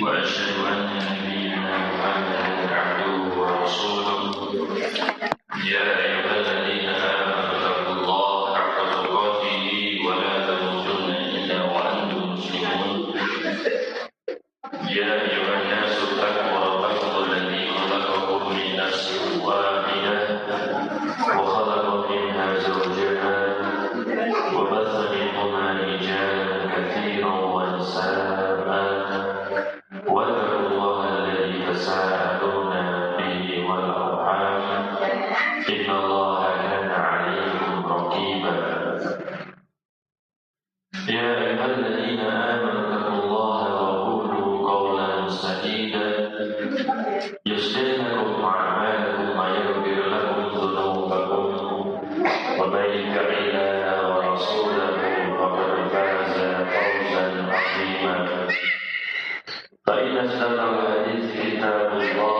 وأشهد أن نبينا محمدا عبده ورسوله يا أيها الذين آمنوا اتقوا الله حق تقاته ولا تموتن إلا وأنتم مسلمون يا أيها الناس اتقوا ربكم الذي خلقكم من نفس واحدة وخلق منها زوجها وبث منهما رجالا كثيرا ونساء واتقوا الله الذي تساءلون به والأرحام إن الله كان عليكم رقيبا يا أيها الذين آمنوا اتقوا الله وقولوا قولا سديدا يصلح لكم أعمالكم ويغفر لكم ذنوبكم ومن يطع الله ورسوله فقد فاز فوزا عظيما فإن أصدق الحديث كتاب الله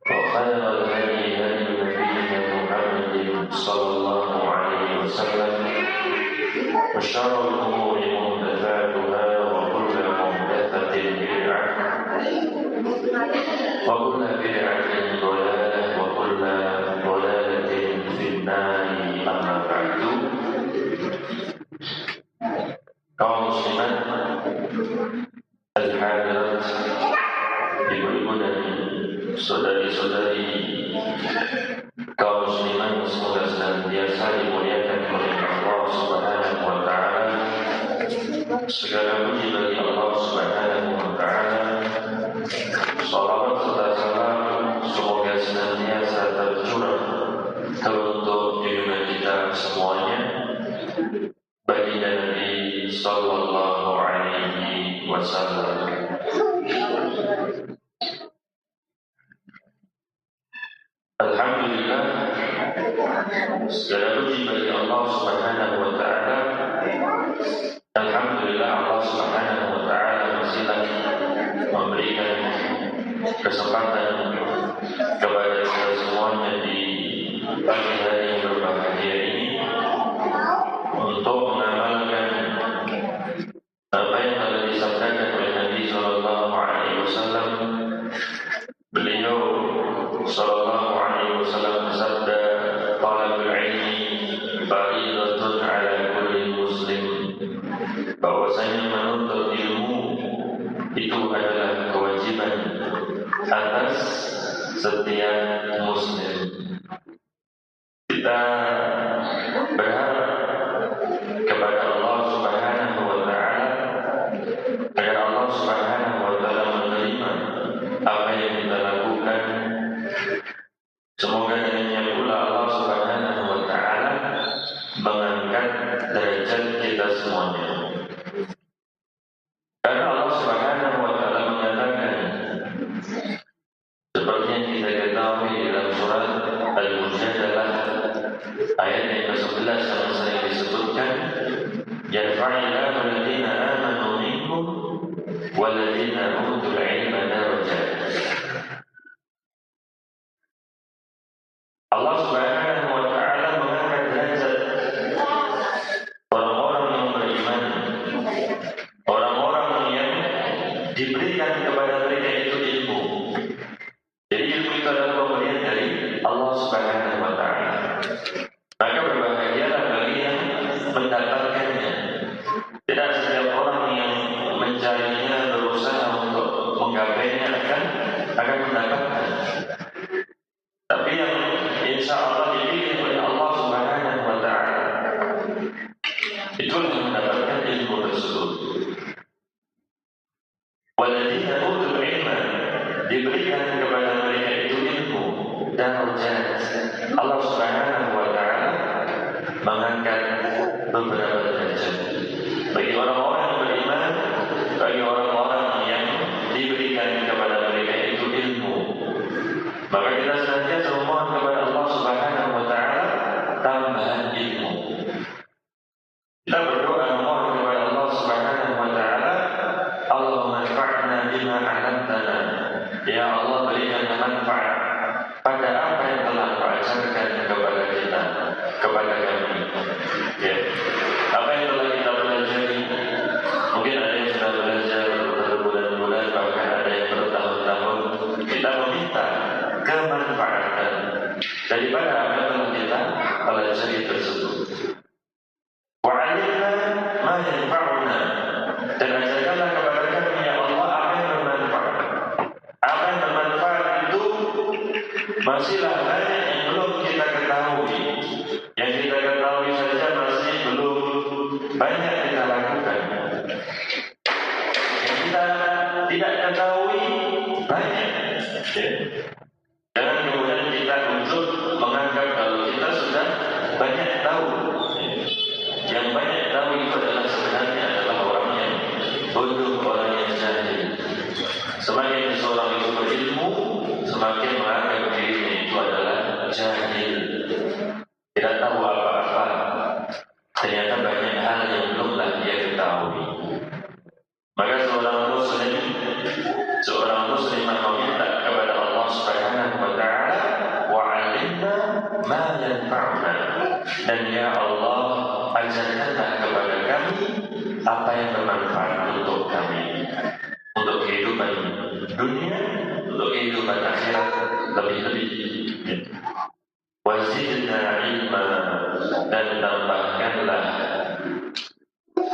وخير الهدي هدي نبينا محمد صلى الله عليه وسلم وشر الأمور محدثاتها وكل محدثة بدعة وكل بدعة ضلالة وكل ضلالة في النار أما بعد. Kaum muslimat al-hadirat, ibu-ibu dan saudari-saudari kaum muslimat semoga senantiasa dimuliakan oleh Allah Subhanahu wa taala. Segala puji bagi Allah Subhanahu wa taala. Salawat serta salam semoga senantiasa tercurah teruntuk junjungan kita semuanya, baginda Nabi sallallahu alaihi wasallam. Alhamdulillah, segala puji bagi Allah Subhanahu wa taala. Alhamdulillah, Allah Subhanahu wa taala masih lagi memberikan kesempatan kepada kita semuanya di pagi hari yang berbahagia ini untuk mengamalkan apa yang telah disampaikan oleh Nabi sallallahu alaihi wasallam. Beliau sallallahu alaihi wasallam bersabda, "Talabul ilmi fariidatun 'ala kulli muslim." Bahwasanya menuntut ilmu itu adalah kewajiban atas setiap muslim. Kita berharap kepada Allah Subhanahu wa taala agar Allah Subhanahu wa taala menerima apa yang kita lakukan. Semoga dengannya pula Allah Subhanahu wa taala mengangkat derajat kita semuanya. Karena Allah Subhanahu wa taala mengatakan seperti yang kita ketahui dalam surat Al-Mujadalah ayat yang ke-11 yang sering disebutkan, yarfa'illahu alladziina aamanu minkum walladziina utul 'ilma darajat. Allah Subhanahu wa taala mengangkat derajat orang-orang yang beriman, orang-orang yang diberikan kepada mereka itu ilmu. Jadi ilmu itu adalah pemberian dari Allah Subhanahu wa taala. Maka berbahagialah bagi yang mendapatkannya. Tidak setiap orang yang mencarinya, berusaha untuk menggapainya akan mendapatkan. Tapi yang insya Allah dipilih oleh Allah Subhanahu wa taala, itulah yang mendapatkan ilmu tersebut. Walladzina utul ilma, diberikan kepada mereka itu ilmu darajat. Allah Subhanahu wa taala mengangkat beberapa derajat bagi orang-orang yang beriman, bagi orang-orang yang diberikan kepada mereka itu ilmu. Maka kita senantiasa memohon kepada Allah Subhanahu wa taala tambahan ilmu. Kita berdoa memohon kepada Allah Subhanahu wa taala, Allahumma anfa'na bima 'allamtana. Ya Allah, berikan manfaat pada apa yang telah Kau ajarkan kepada kita, kepada kami. Ya. Apa yang telah kita pelajari, mungkin ada yang sudah belajar berbulan-bulan kemanfaatan daripada apa yang telah kita pelajari tersebut. Wa 'allimna ma yanfa'una, dan ajarkanlah kepada kami ya Allah apa yang bermanfaat. Apa yang bermanfaat itu masihlah banyak yang belum kita ketahui. Yang kita ketahui saja masih belum banyak kita lakukan. Yang kita tidak ketahui banyak. Jangan kemudian kita untuk menganggap kalau kita sudah banyak tahu. Yang banyak tahu itu adalah sebenarnya adalah orang yang bodoh, orang yang jahil. Semakin seseorang itu berilmu, semakin menganggap dirinya itu adalah jahil, tidak tahu apa-apa. Ternyata banyak hal yang belumlah dia ketahui. Maka seorang muslim meminta kepada Allah Subhanahu wa taala, wa 'allimna ma yanfa'una, dan ya Allah ajarkanlah kepada kami apa yang bermanfaat untuk kami, untuk kehidupan dunia, untuk kehidupan akhirat lebih-lebih. Wazidna ilma, dan tambahkanlah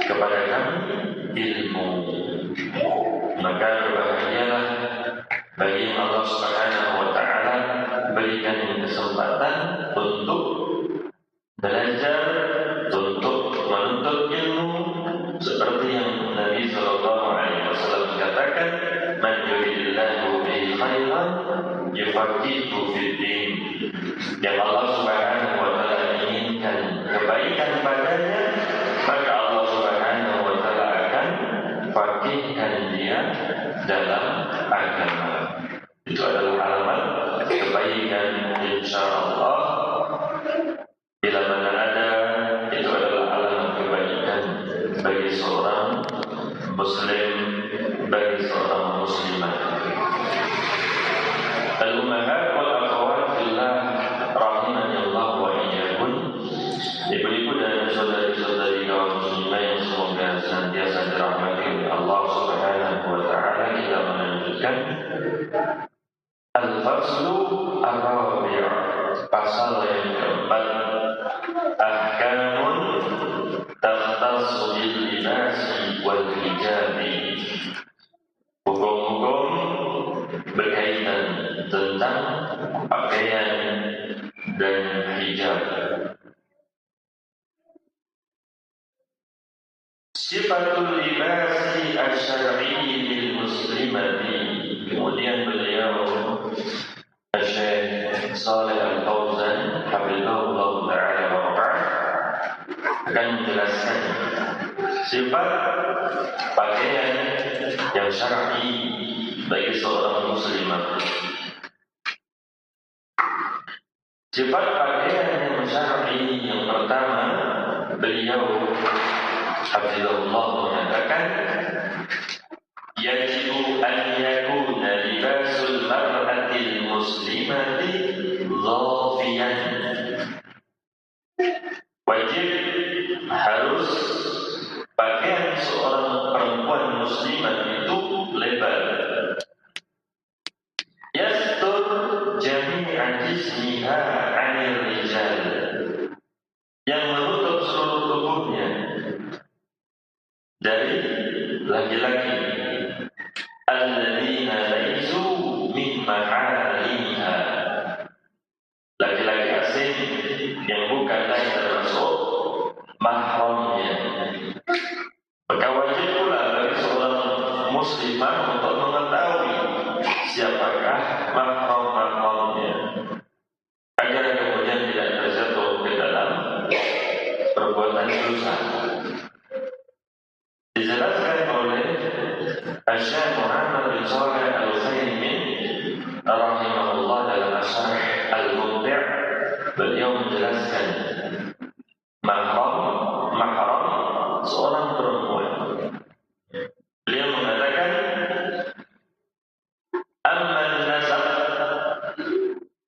kepada kami ilmu. Maka berbahagialah bagi yang Allah Subhanahu wa taala berikan kesempatan untuk belajar, untuk menuntut ilmu, seperti yang Nabi sallallahu alaihi wasallam katakan, man yuridillahu bihi khairan yufaqihuhu fid din. Yang Allah Subhanahu wa taala inginkan kebaikan padanya, maka Allah Subhanahu wa taala akan faqihkan dia dalam agama. Itu adalah alamat kebaikan, insyaallah. Bila mana ada, itu adalah alamat kebaikan bagi seorang muslim, bagi seorang muslimah. Al-ummahat wal akhawat fillah rahimani Allah wa iyyakum. Ibu-ibu dan saudari-saudari kaum muslimah yang semoga senantiasa dirahmati oleh Allah Subhanahu wa taala, kita melanjutkan Al-Faslu Ar-Rabi', pasal yang keempat, Ahkamun takhtassu bil libasi wal hijabi. Hukum-hukum berkaitan tentang pakaian dan hijab. Sifatul libasi asy-syar'i lil muslimati. Kemudian beliau Syekh Shalih Al-Fauzan hafizahullah taala wa ra'ah akan menjelaskan sifat pakaian yang syar'i bagi seorang muslimah. Sifat pakaian yang syar'i yang pertama, beliau hafizahullah mengatakan, yajibu an yakuna libasul mar'atil muslimati dhafiyan. Wajib, harus pakaian seorang perempuan muslimah itu lebar. Yastur jami'a jismiha 'anil rijal, yang menutup seluruh tubuhnya dari laki-laki. Alladzina laisu min maharimiha, laki-laki asing yang bukan lain termasuk mahramnya. Maka wajib pula bagi seorang muslimah untuk mengetahui siapakah mahram-mahramnya, agar kemudian tidak terjatuh ke dalam perbuatan dosa. Dijelaskan oleh Syekh Muhammad bin Shalih Al-Utsaimin rahimahullah dalam Syarh Al-Mumti'. Beliau menjelaskan mahram seorang perempuan. Beliau mengatakan, amman nasab,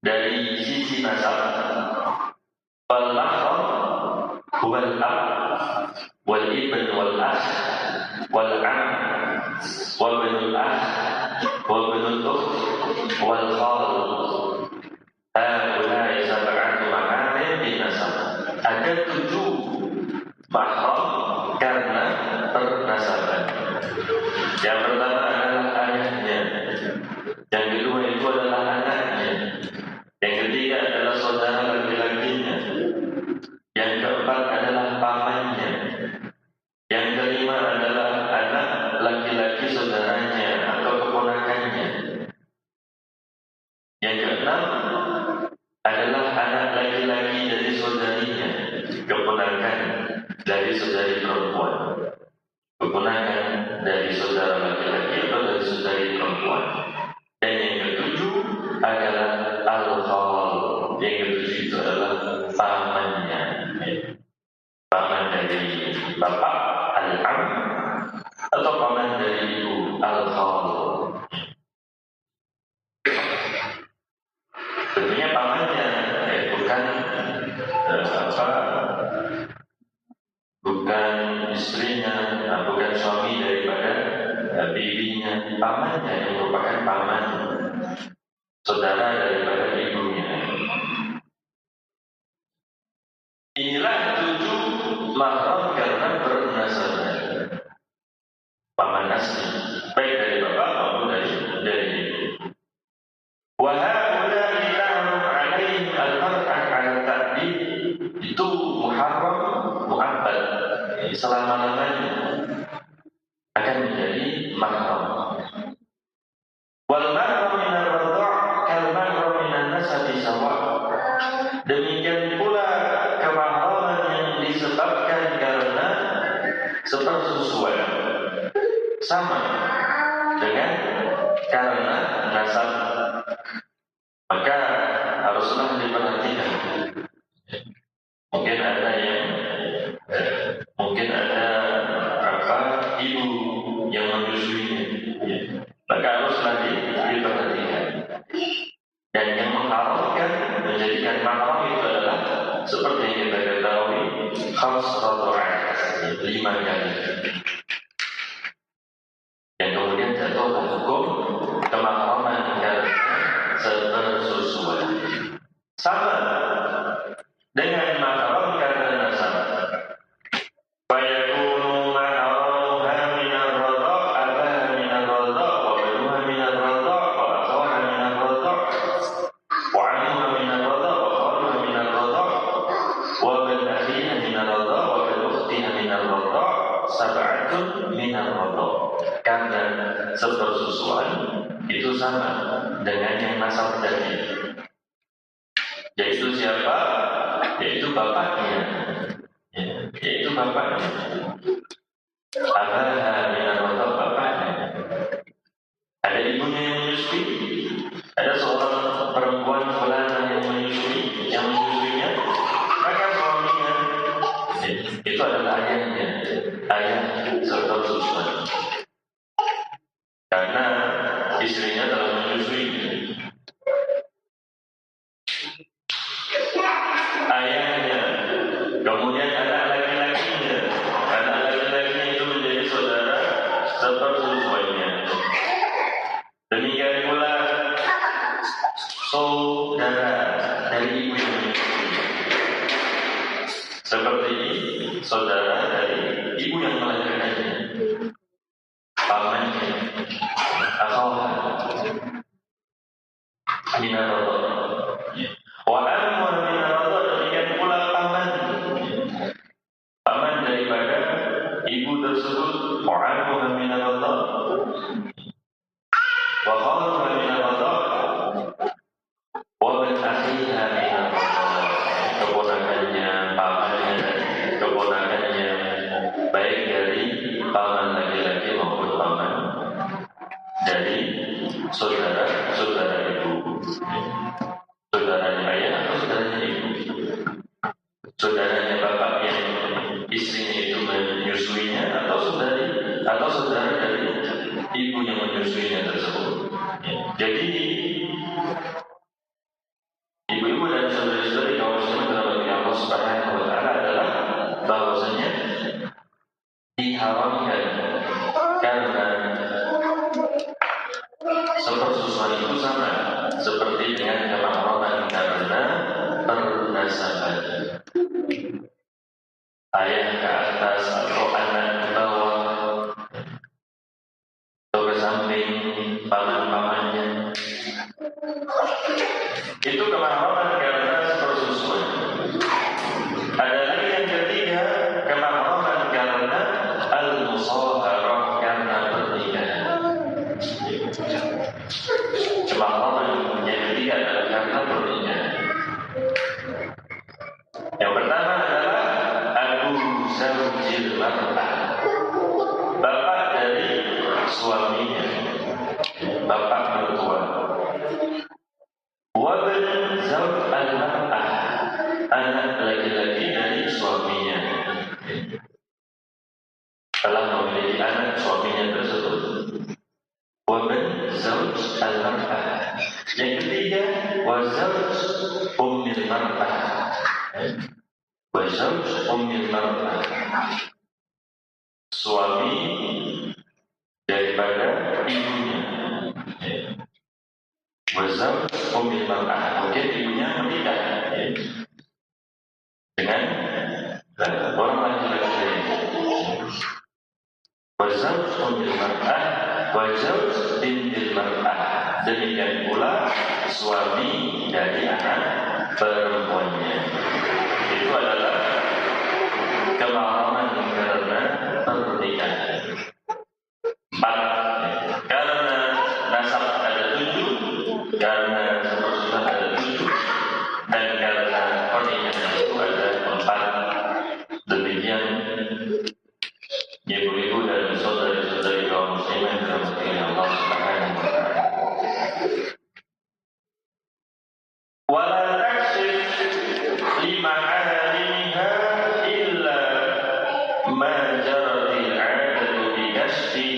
dari sisi nasab, fal mahram huwal ab wal ibn wal akh wal am wa binul akh wa binul ukht wal khal pertama adalah ayahnya, yang kedua itu adalah anaknya, yang ketiga adalah saudara laki-lakinya, yang keempat adalah pamannya, yang kelima adalah anak laki-laki saudaranya atau keponakannya, yang keenam adalah anak laki-laki dari saudarinya, keponakan dari saudari perempuan, keponakan dari saudara laki-laki atau dari saudari perempuan. Dan yang ketujuh adalah al-khal. Yang ketujuh itu adalah pamannya, paman dari bapak al-am atau paman dari ibu al-khal. Tentunya pamannya bukan istrinya, bukan suami daripada bibinya, pamannya yang merupakan paman saudara daripada ibunya. Inilah 7 mahram karena bernasabah, paman asli, baik dari bapak maupun dari ibu. Wahai ilahum alaihim al-mar'ah ala ta'dib, itu muharram mu'abbad, selama-lamanya akan menjadi mahram. Wal mahram min ar-radha' kal mahram min an-nasabi sawa'. Demikian pula kemahraman yang disebabkan karena sepersusuan sama dengan karena nasab. Maka haruslah diperhatikan. Mungkin ada ibu yang menyusuinya, maka haruslah diperhatikan. Dan yang mengharamkan menjadikan mahram itu adalah seperti yang kita ketahui, khams radha'at, 5 kali. Dan kemudian jatuh hukum kemahraman karena sepersusuan. Sama dengan mahram karena nasab. Fayakunu mahramuha min ar-radha', abaha min ar-radha', wa banuha min ar-radha', wa akhaha min ar-radha', wa ammuha min ar-radha', wa khaluha min ar-radha', wa bal akhiha min ar-radha', wa bal ukhtiha min ar-radha', sab'atun min ar-radha'. Karena sepersusuan itu sama dengan yang nasab tadi. Yaitu siapa? Yaitu bapaknya. Yaitu bapaknya. Abaha min ar-radha', bapaknya. Ada ibunya yang menyusui, ada seorang perempuan fulana yang menyusuinya, maka suaminya itu adalah ayahnya, ayah serta susuan. Karena istrinya telah menyusuinya. Ayahnya, kemudian anak laki-lakinya. Anak laki-lakinya itu menjadi saudara sepersusuannya. Demikian pula saudara dari ibu yang menyusui. Seperti saudara dari ibu yang melahirkannya, pamannya, akhawha min ar-radha', wa ammuha min ar-radha'. Demikian pula paman daripada ibu tersebut, wa ammuha min ar-radha', wa khaluha min ar-radha', wa bal akhiha min ar-radha'. Keponakannya, pamannya dan keponakannya, baik dari paman laki-laki maupun paman dari saudara ibu, saudaranya ayah atau saudaranya ibu, saudaranya bapak yang istrinya itu menyusuinya, atau saudara dari ibu yang menyusuinya tersebut. Jadi ibu-ibu dan saudari-saudari kaum muslimin dirahmati Allah Subhanahu wa taala adalah bahwasanya diharamkan karena sepersusuan itu sama seperti dengan kemahraman karena pernasaban. Ayah ke atas atau anak ke bawah, atau samping paman-pamannya. Itu kemahraman karena persusuan. Ada lagi yang ketiga, kemahraman karena al-musaharah, karena pernikahan. Kemahraman yang ketiga adalah karena pernikahan. Yang pertama adalah Abu Zawjil Mar'ah, bapak dari suaminya, bapak mertua. Wabn Zawj al-Mar'ah, anak laki-laki dari suaminya. Telah memiliki anak suaminya tersebut. Wabn Zawj al-Mar'ah. Yang ketiga, wa Zawj Ummil Mar'ah. Wa Zawj Ummil Mar'ah, suami daripada ibunya. Wa Zawj Ummil Mar'ah, mungkin ibunya menikah dengan orang laki-laki. Wa Zawj Ummil Mar'ah wa Zawj Bintil Mar'ah, demikian pula suami dari anak perempuannya. Itu adalah kemahraman karena pernikahan. 4. Karena nasab ada 7, karena sepersusuan ada 7, dan karena pernikahan itu ada 4. Demikian ibu-ibu dan saudari-saudari kaum muslimin dirahmati Allah Subhanahu wa taala. Wala taksif lima alimiha illa ma jaratil 'adatu bi kasfi,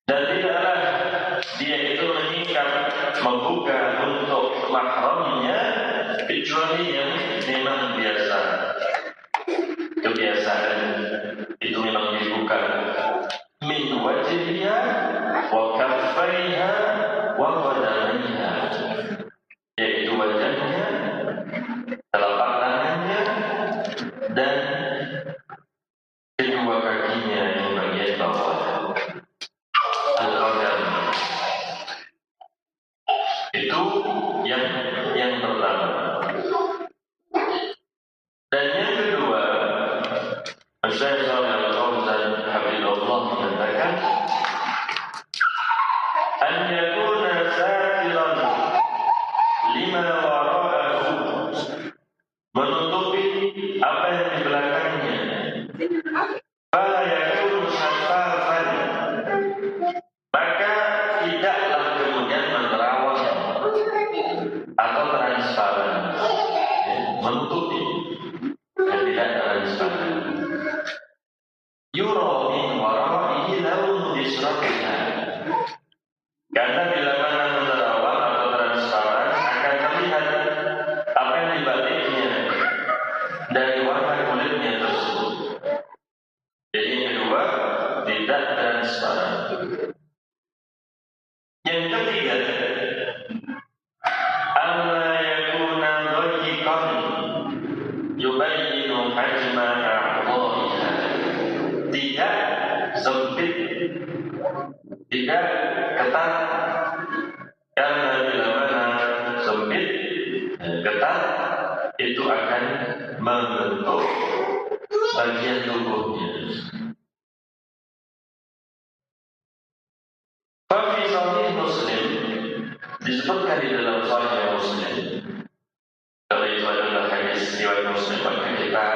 dan tidaklah dia itu menyikat membuka untuk mahramnya kecuali yang memang biasa. Kebiasaan itu memang dibuka min wajhiha wa kaffaiha wa qadamaiha, yaitu wajahnya, telapak tangannya, dan kedua kakinya yang bagian bawah. Al-qadam itu yang pertama. Dan yang kedua, Syekh Shalih Al-Fauzan hafizahullah mengatakan, an yakuna satiran lima wara'ahu, menutupi apa yang di belakangnya. Fala yakunu syafafan, maka tidaklah kemudian menerawang atau transparan, menutupi dan tidak transparan. Yura min wara'ihi launu disrafiha, karena bila mana menerawang atau transparan akan terlihat apa yang di baliknya dari warna kulitnya tersebut. Jadi yang kedua, tidak transparan. Yang ketiga, alla yakuna dhayiqan yubayyinu hajma a'dha'iha, tidak sempit, tidak ketat, karena bila mana sempit, ketat, itu akan membentuk bagian tubuhnya. Fi Sahih Muslim disebutkan di dalam Sahih Muslim. Kalau itu adalah hadis riwayat Muslim, maka kita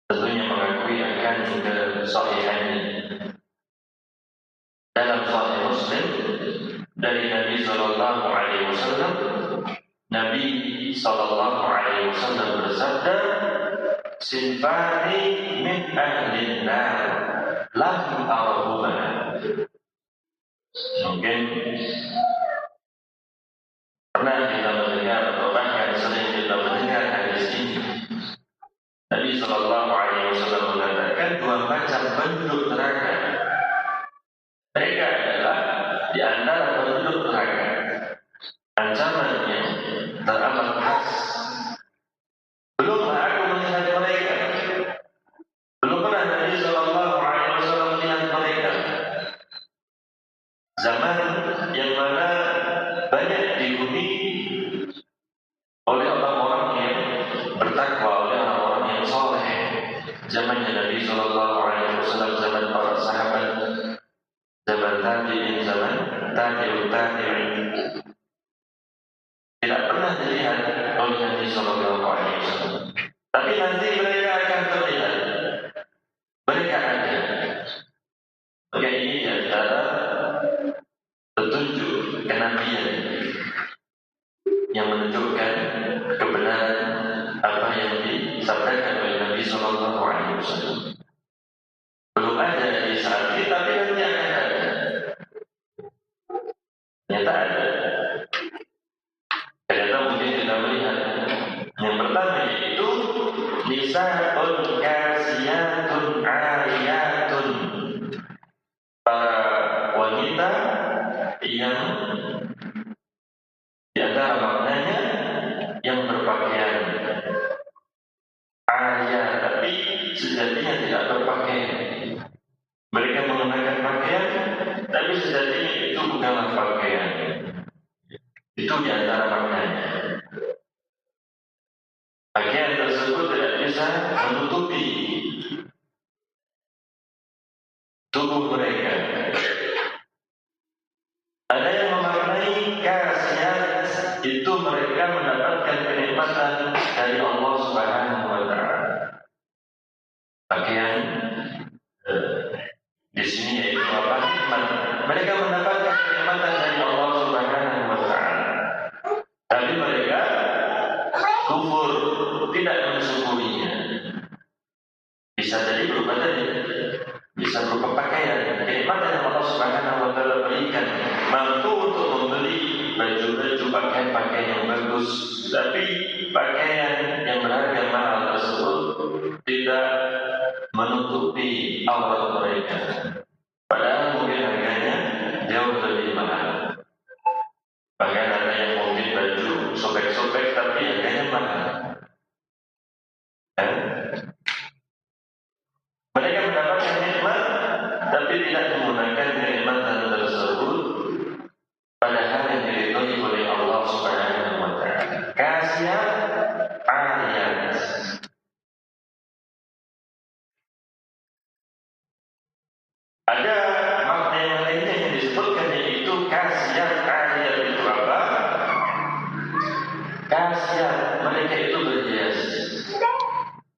tentunya mengakui akan ke Sahihaini. Dalam Sahih Muslim dari Nabi Sallallahu Alaihi Wasallam, Nabi Sallallahu Alaihi Wasallam bersabda, sinfani min ahlin nar lahum arahuma. Mungkin pernah kita mendengar atau bahkan sering kita mendengar hadis ini. Nabi Sallallahu Alaihi Wasallam mengatakan 2 macam penduduk neraka. Mereka adalah di antara penduduk neraka. Ancamannya teramat khas. Belumlah aku melihat mereka. Belum pernah Nabi Sallallahu Alaihi Wasallam melihat mereka. tabi'in zaman tabi'ut tabi'in. Tidak pernah dilihat oleh Nabi Sallallahu Alaihi Wasallam. Tapi nanti mereka akan terlihat. Mereka ada. Maka ini adalah petunjuk kenabian yang menunjukkan kebenaran apa yang disabdakan oleh Nabi Sallallahu Alaihi Wasallam. Belum ada di saat ini, tapi nanti akan ada. Ternyata ada. Ternyata mungkin kita melihat yang pertama yaitu nisa'un kasiyatun ariyatun, para wanita yang di antara maknanya yang berpakaian arya, tapi sejatinya tidak berpakaian. Mereka menggunakan pakaian, tapi sejatinya itu bukanlah pakaian. Itu di antara maknanya. Pakaian tersebut tidak bisa menutupi tubuh mereka. Ada yang memaknai kasiyat itu mereka mendapatkan kenikmatan dari Allah Subhanahu wa Ta'ala. Pakaian di sini yaitu apa? Nikmat. Mereka mendapatkan kenikmatan dari Allah Subhanahu wa Ta'ala. Tapi mereka kufur, tidak mensyukurinya. Bisa jadi berupa tadi, bisa berupa pakaian, kenikmatan yang Allah Subhanahu wa Ta'ala berikan, mampu untuk membeli baju-baju, pakaian-pakaian yang bagus, tapi pakaian yang berharga mahal tersebut tidak menutupi aurat mereka. Padahal mungkin harganya jauh lebih mahal. Bahkan ada yang mungkin baju sobek-sobek tapi harganya mahal. Mereka mendapatkan nikmat tapi tidak menggunakan kenikmatan tersebut pada hal yang diridhoi oleh Allah Subhanahu wa Ta'ala. Kasiyat ariyat. Ada makna yang lainnya yang disebutkan, yaitu kasiyat ariyat itu apa? Kasiyat, mereka itu berhias,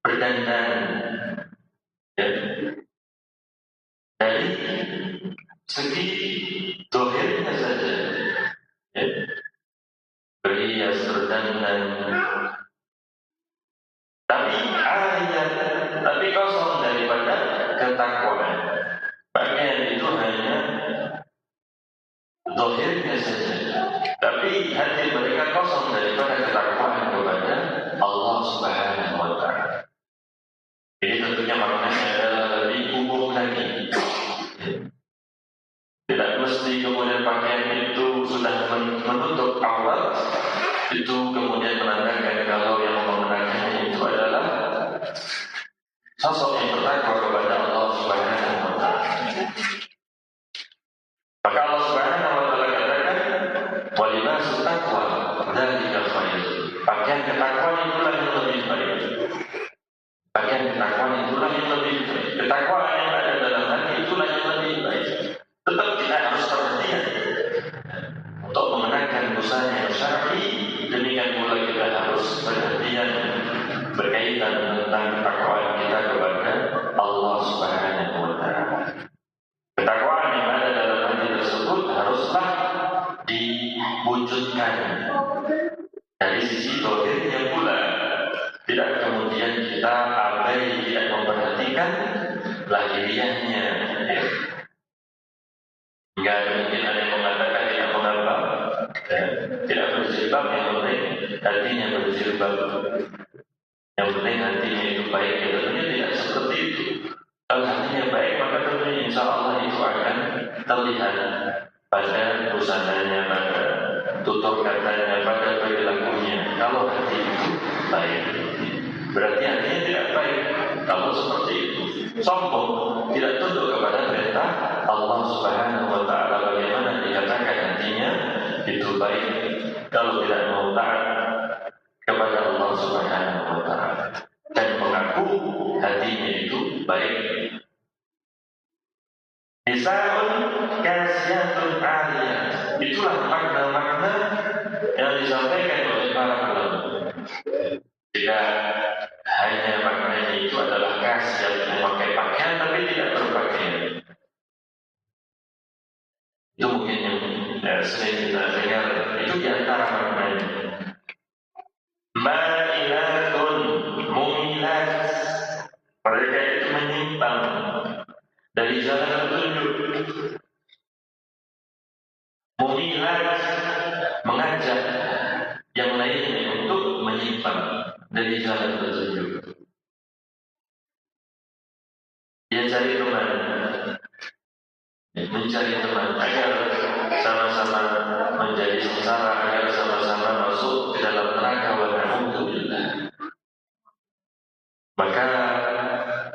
berdandan, ya. Dari segi dohirnya saja, ya. Berhias, berdandan, tapi ariyat, tapi kosong daripada ketakwaan. Pakaian itu hanya dohirnya saja, tapi hati mereka kosong daripada ketakwaan kepada Allah Subhanahu wa Ta'ala. Jadi tentunya maknanya adalah lebih umum lagi. Tidak mesti kemudian pakaian itu sudah menutup aurat, itu kemudian menandakan kalau yang mengenakannya itu adalah sosok yang bertakwa kepada Allah Subhanahu wa Ta'ala. Maka Allah Subhanahu wa Ta'ala katakan, wa libasu taqwa dzalika khair. Pakaian ketakwaan itulah yang lebih baik. Pakaian ketakwaan itulah yang lebih baik. Ketakwaan yang ada dalam hati itulah yang lebih baik. Tetap kita harus perhatian untuk mengenakan busana yang syar'i. Demikian pula kita harus perhatian berkaitan tentang ketakwaan kita kepada Allah Subhanahu wa Ta'ala. Ketakwaan yang ada dalam hati tersebut haruslah diwujudkan dari sisi dohirnya pula. Tidak kemudian kita abai, tidak memperhatikan lahiriahnya, ya. Hingga mungkin ada yang mengatakan tidak mengapa, tidak berjilbab, yang penting hatinya berjilbab, yang penting hatinya itu baik. Ya, tentunya tidak seperti itu. Kalau hatinya baik, maka tentunya insya Allah itu akan terlihat pada busananya, pada tutur katanya, pada perilakunya. Kalau hati itu baik, berarti hatinya tidak baik. Kalau seperti itu, sombong, tidak tunduk kepada perintah Allah Subhanahu wa Ta'ala. Bagaimana dikatakan hatinya itu baik kalau tidak mau taat kepada Allah Subhanahu wa Ta'ala dan mengaku hatinya itu baik. Nisa'un kasiyatun 'aliyah. Itulah makna-makna yang disampaikan oleh para ulama. Tidak hanya maknanya itu adalah kasihan memakai pakaian tapi tidak berpakaian. Itu mungkin yang sering kita dengar. Itu di antara maknanya. Ma'ilatun mumilat. Mereka itu menyimpang dari jalan petunjuk. Mumilat, mengajak yang lainnya untuk menyimpang dari jalan petunjuk. Dia cari teman, mencari teman agar sama-sama menjadi sengsara, agar sama-sama masuk ke dalam neraka. Wa na'udzubillah. Maka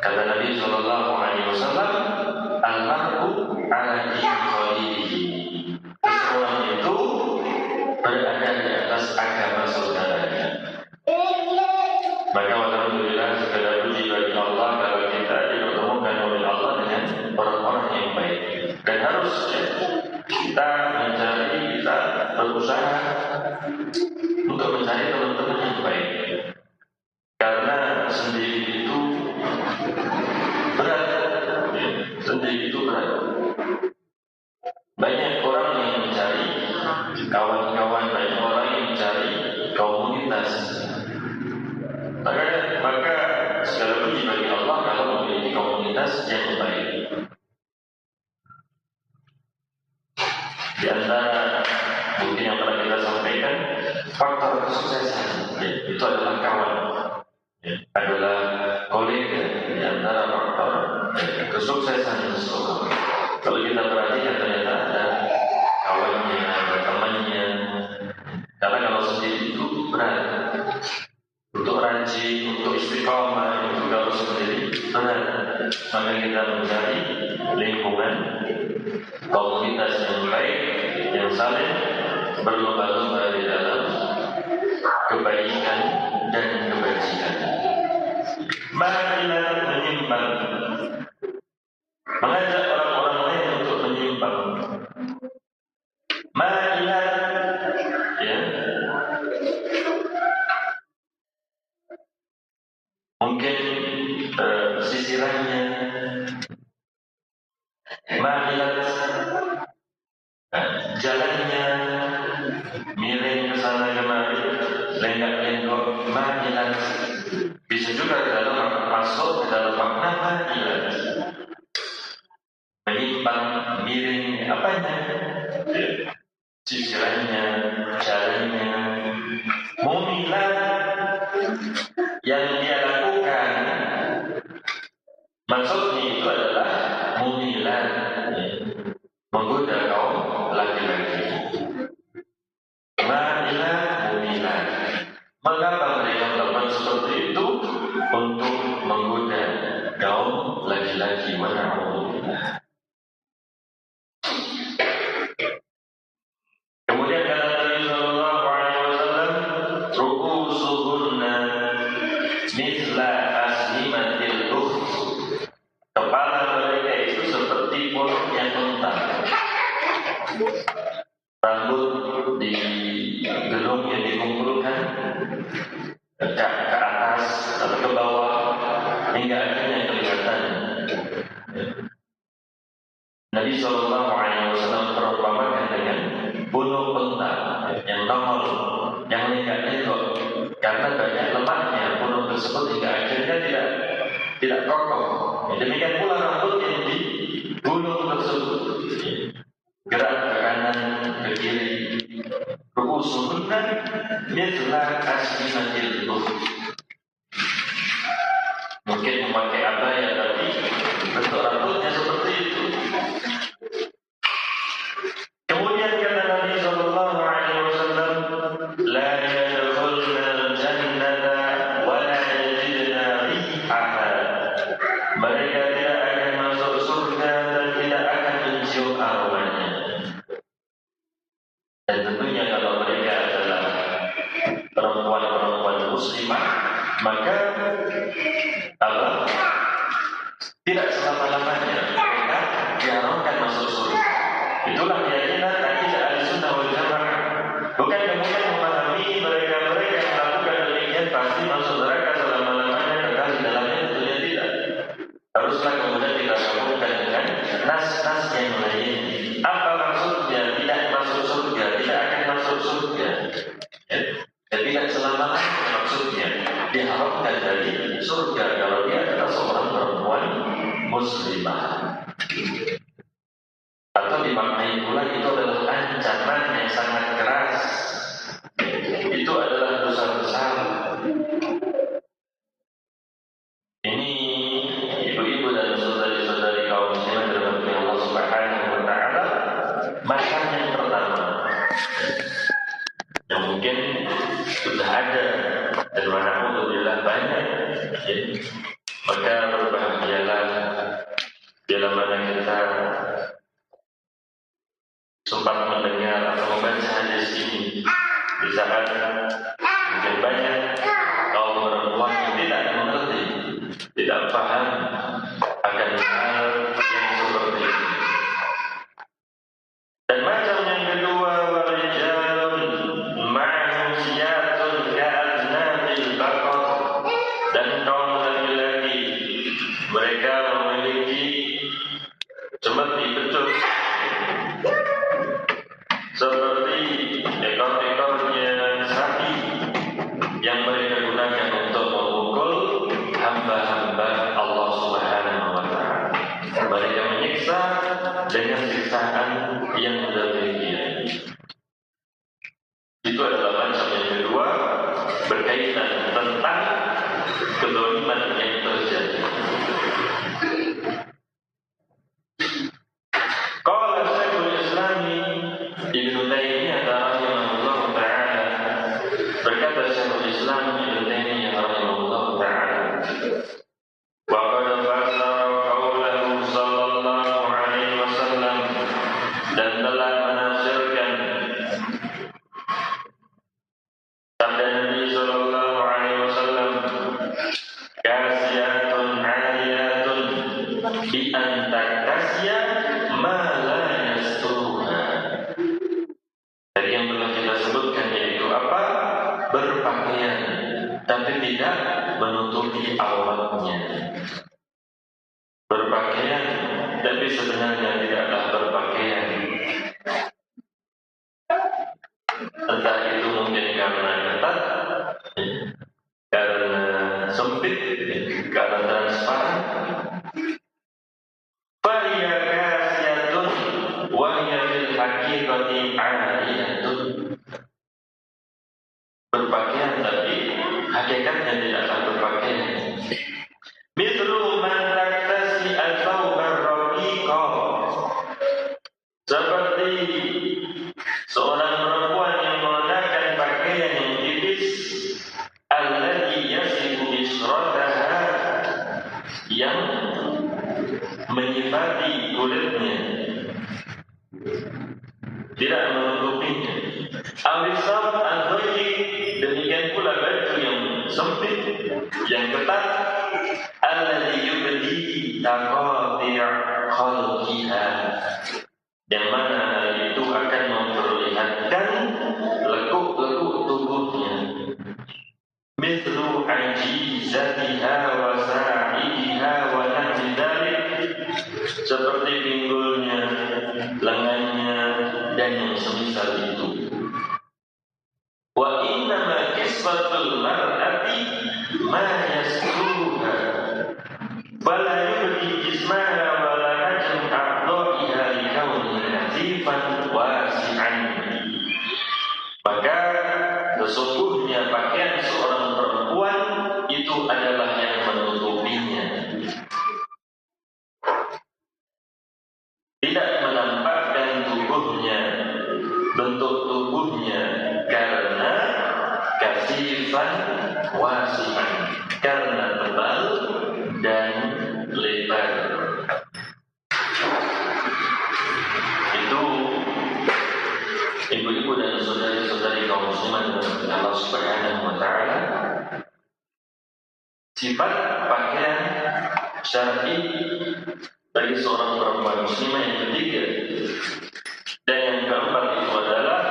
kata Nabi Shallallahu Alaihi Wasallam, al-mar'u ala dini khalilihi. Seseorang itu berada di atas agama saudaranya. Maka alhamdulillah segala puji bagi Allah kalau kita dipertemukan oleh Allah dengan orang-orang yang baik. Dan harus kita mencari, kita berusaha untuk mencari teman-teman yang baik. Karena sendiri itu berat, sendiri itu berat. Banyak orang yang mencari kawan-kawan, banyak orang yang mencari komunitas. Maka segala puji bagi Allah kalau memiliki komunitas yang baik. Di antara mungkin yang telah kita sampaikan, faktor kesuksesan itu adalah kawan, adalah kolega. Di antara faktor kesuksesan seseorang, kalau kita perhatikan ternyata ada kawannya, ada temannya. Karena kalau sendiri itu berat. Untuk rajin, untuk istiqomah itu kalau sendiri berat. Maka kita mencari lingkungan komunitas yang baik, yang saling berlomba-lomba di dalam kebaikan dan kebajikan. Marilah menyimpang, mengajak orang-orang lain untuk menyimpang. Marilah, ya, mungkin sisirannya, marilah jalannya miring ke sana kemari, lenggak-lenggok, marilah. Bisa juga dalam masuk ke dalam makna marilah. Menyimpang, miring, apanya? Sisirannya, jalannya, mumilah yang dia lakukan. Maksudnya itu adalah mumilah, menggoda kaum laki-laki. Marilah mumilah. Mengapa mereka melakukan seperti itu? Untuk menggoda kaum laki-laki. Wala'udzubillah. Kemudian kata Nabi Sallallahu Alaihi Wasallam, ru'usuhunna mithla asnimatil ukht. Kepala mereka itu seperti pohon yang mentah. Rambut di gelung yang dikumpulkan ke atas atau ke bawah hingga akhirnya kelihatan. Nabi Sallallahu Alaihi Wasallam perumpamakan dengan bulu pentah yang nongol, yang lenggak-lenggok, karena banyak lemaknya bulu tersebut hingga akhirnya tidak kokoh. Demikian pula rambut yang di bulu tersebut, gerak ke kanan ke kiri. Ru'usuhunna mithla asnimatil ukht. Mungkin memakai abaya tapi bentuk rambutnya seperti itu. Kemudian kata Nabi Sallallahu Alaihi Wasallam, la yadkhulna al-jannata wa la yajidna rihaha. Mereka tidak akan masuk surga dan tidak akan mencium aromanya. Dan tentunya kalau mereka adalah perempuan-perempuan muslimah, dipakai pula itu adalah ancaman yang sangat keras. Itu adalah dosa besar. Ini ibu-ibu dan saudari-saudari kaum muslimin dirahmati Allah Subhanahu wa taala, macam yang pertama yang mungkin sudah ada dan alhamdulillah banyak, ya. Maka berbahagialah bila mana kita sempat mendengar atau membaca hadis ini di saat mungkin banyak kaum perempuan yang tidak mengerti, tidak paham akan hal yang seperti ini. Dan macam yang kedua, warijalun ma'hum siyatun ka'adnabil baqar, dan kaum laki-laki mereka memiliki seperti becus seperti ekor-ekornya sapi yang mereka gunakan untuk memukul hamba-hamba Allah Subhanahu wa taala. Mereka menyiksa dengan siksaan yang demikian. Itu adalah macam yang kedua, berkaitan tentang kezaliman yang terjadi. Qala Syekhul Islam Ibnu Taimiyah rahimahullah taala, berkata Syekhul Islam Ibnu Taimiyah rahimahullah taala, wa qad fassara qaulahu sallallahu alaihi wasallam, dan telah menafsirkan sabda Nabi sallallahu alaihi wasallam, kasiyatun aliyatun bi antak kasya ma la yastuha. Tadi yang telah kita sebutkan yaitu apa? Berpakaian tapi tidak menutupi auratnya. Berpakaian tapi sebenarnya tidaklah berpakaian. Entah itu mungkin karena ketat, karena sempit, karena transparan. Fahiya kasiyatun wa hiya fil haqiqati aliyatun. Berpakaian tapi hakikatnya tidaklah berpakaian. Mithlu man taktasi al-thawb ar-raqiqa, seperti seorang perempuan yang mengenakan pakaian yang tipis, alladhi yasifu bisrataha, yang menyifati kulitnya, tidak menutupinya. Al-isab al-dhayyi, demikian pula baju yang sempit, yang ketat, alladhi yubdi taqati' khalqiha, yang mana hal itu akan memperlihatkan lekuk-lekuk tubuhnya. Mithlu ajizatiha wa sa'idiha wa nahwi dzalik, seperti pinggulnya, lengannya, dan yang semisal itu. Wa innama kisfatul mar'ati ma yastuha fala yubdi jismaha wa la hajm a'dha'iha li kaunihi latifan wasi'an. Maka sesungguhnya pakaian seorang perempuan itu adalah yang menutupinya, tidak menampakkan tubuhnya, bentuk tubuhnya, karena kasifan wasi'an, karena tebal dan lebar. Itu ibu-ibu dan saudari-saudari kaum muslimin dari Allah Subhanahu wa taala, sifat pakaian syar'i bagi seorang perempuan muslimah yang ketiga. Dan yang keempat itu adalah